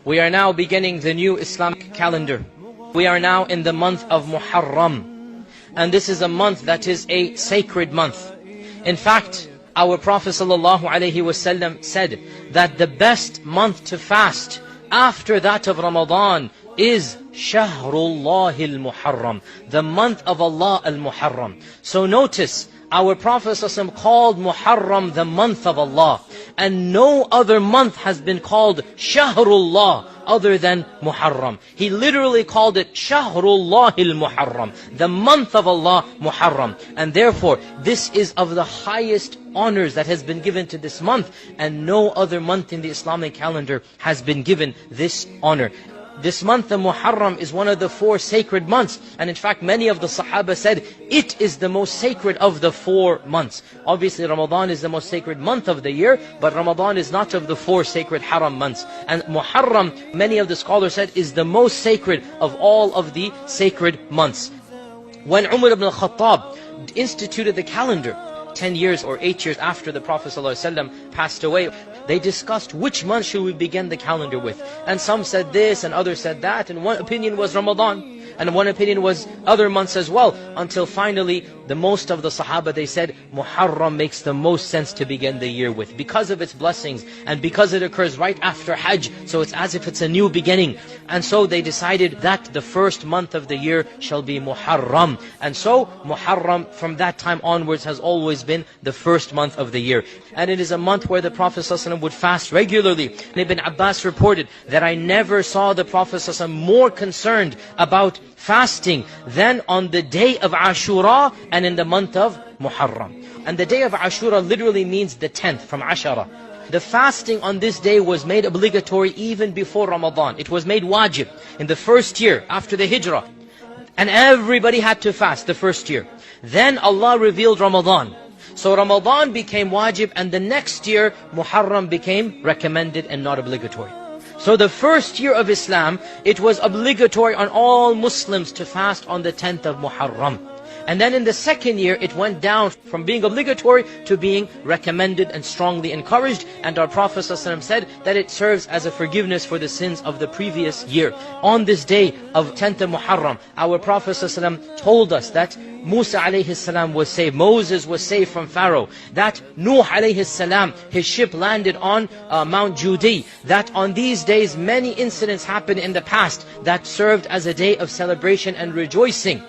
We are now beginning the new Islamic calendar. We are now in the month of Muharram. And this is a month that is a sacred month. In fact, our Prophet ﷺ said that the best month to fast after that of Ramadan is Shahrullah al-Muharram, the month of Allah al-Muharram. So notice, our Prophet ﷺ called Muharram the month of Allah. And no other month has been called Shahrullah other than Muharram. He literally called it Shahrullah al-Muharram, the month of Allah, Muharram. And therefore, this is of the highest honors that has been given to this month. And no other month in the Islamic calendar has been given this honor. This month, the Muharram, is one of the 4 sacred months. And in fact, many of the Sahaba said, it is the most sacred of the 4 months. Obviously, Ramadan is the most sacred month of the year, but Ramadan is not of the 4 sacred Haram months. And Muharram, many of the scholars said, is the most sacred of all of the sacred months. When Umar ibn al-Khattab instituted the calendar, 10 years or 8 years after the Prophet ﷺ passed away, they discussed which month should we begin the calendar with. And some said this and others said that, and one opinion was Ramadan, and one opinion was other months as well, until finally the most of the Sahaba, they said Muharram makes the most sense to begin the year with, because of its blessings and because it occurs right after Hajj, so it's as if it's a new beginning. And so they decided that the first month of the year shall be Muharram. And so Muharram from that time onwards has always been the first month of the year. And it is a month where the Prophet ﷺ would fast regularly. And Ibn Abbas reported that I never saw the Prophet ﷺ more concerned about fasting than on the day of Ashura and in the month of Muharram. And the day of Ashura literally means the 10th, from Ashara. The fasting on this day was made obligatory even before Ramadan. It was made wajib in the first year after the Hijrah. And everybody had to fast the first year. Then Allah revealed Ramadan. So Ramadan became wajib, and the next year Muharram became recommended and not obligatory. So the first year of Islam, it was obligatory on all Muslims to fast on the 10th of Muharram. And then in the second year, it went down from being obligatory to being recommended and strongly encouraged. And our Prophet ﷺ said that it serves as a forgiveness for the sins of the previous year. On this day of 10th of Muharram, our Prophet ﷺ told us that Musa alayhi salam was saved, Moses was saved from Pharaoh, that Nuh alayhi salam, his ship landed on Mount Judi, that on these days many incidents happened in the past that served as a day of celebration and rejoicing.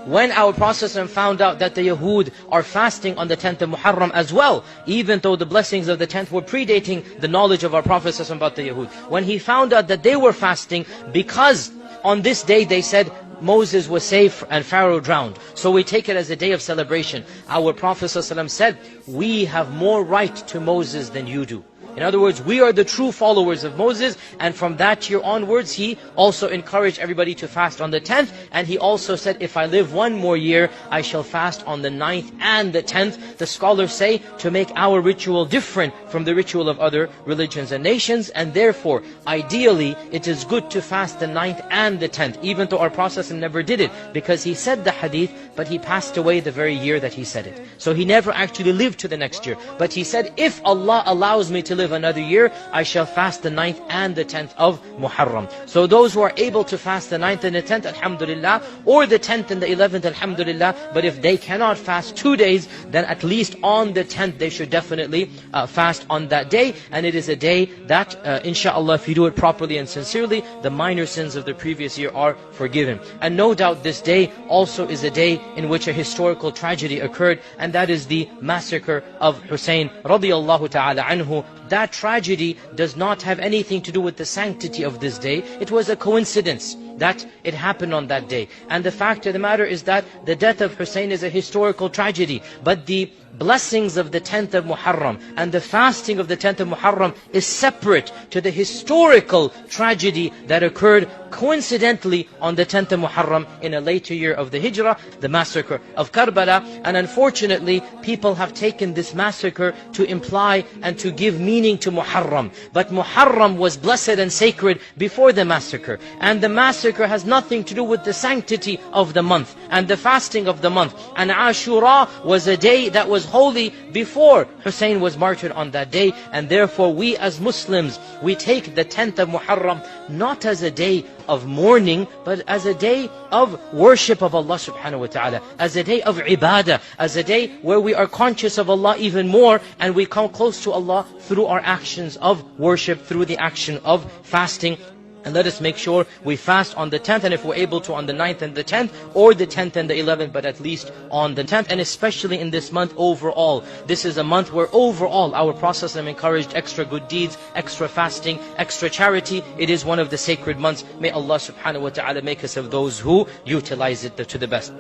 When our Prophet ﷺ found out that the Yahud are fasting on the 10th of Muharram as well, even though the blessings of the 10th were predating the knowledge of our Prophet ﷺ about the Yahud. When he found out that they were fasting because on this day they said Moses was saved and Pharaoh drowned, so we take it as a day of celebration. Our Prophet ﷺ said, we have more right to Moses than you do. In other words, we are the true followers of Moses, and from that year onwards, he also encouraged everybody to fast on the 10th, and he also said, if I live one more year, I shall fast on the 9th and the 10th. The scholars say, to make our ritual different from the ritual of other religions and nations, and therefore, ideally, it is good to fast the 9th and the 10th, even though our Prophet never did it, because he said the hadith, but he passed away the very year that he said it. So he never actually lived to the next year. But he said, if Allah allows me to live another year, I shall fast the 9th and the 10th of Muharram. So those who are able to fast the 9th and the 10th, alhamdulillah, or the 10th and the 11th, alhamdulillah, but if they cannot fast 2 days, then at least on the 10th they should definitely fast on that day. And it is a day that, inshallah, if you do it properly and sincerely, the minor sins of the previous year are forgiven. And no doubt this day also is a day in which a historical tragedy occurred, and that is the massacre of Hussein radiyallahu ta'ala anhu. That tragedy does not have anything to do with the sanctity of this day. It was a coincidence that it happened on that day. And the fact of the matter is that the death of Hussein is a historical tragedy. But the blessings of the 10th of Muharram and the fasting of the 10th of Muharram is separate to the historical tragedy that occurred coincidentally on the 10th of Muharram in a later year of the Hijrah, the massacre of Karbala. And unfortunately, people have taken this massacre to imply and to give meaning to Muharram. But Muharram was blessed and sacred before the massacre. And the massacre massacre has nothing to do with the sanctity of the month and the fasting of the month. And Ashura was a day that was holy before Hussein was martyred on that day. And therefore we as Muslims, we take the 10th of Muharram not as a day of mourning, but as a day of worship of Allah subhanahu wa ta'ala, as a day of ibadah, as a day where we are conscious of Allah even more, and we come close to Allah through our actions of worship, through the action of fasting. And let us make sure we fast on the 10th, and if we're able to on the 9th and the 10th, or the 10th and the 11th, but at least on the 10th. And especially in this month overall, this is a month where overall our Prophet encouraged extra good deeds, extra fasting, extra charity. It is one of the sacred months. May Allah subhanahu wa ta'ala make us of those who utilize it to the best.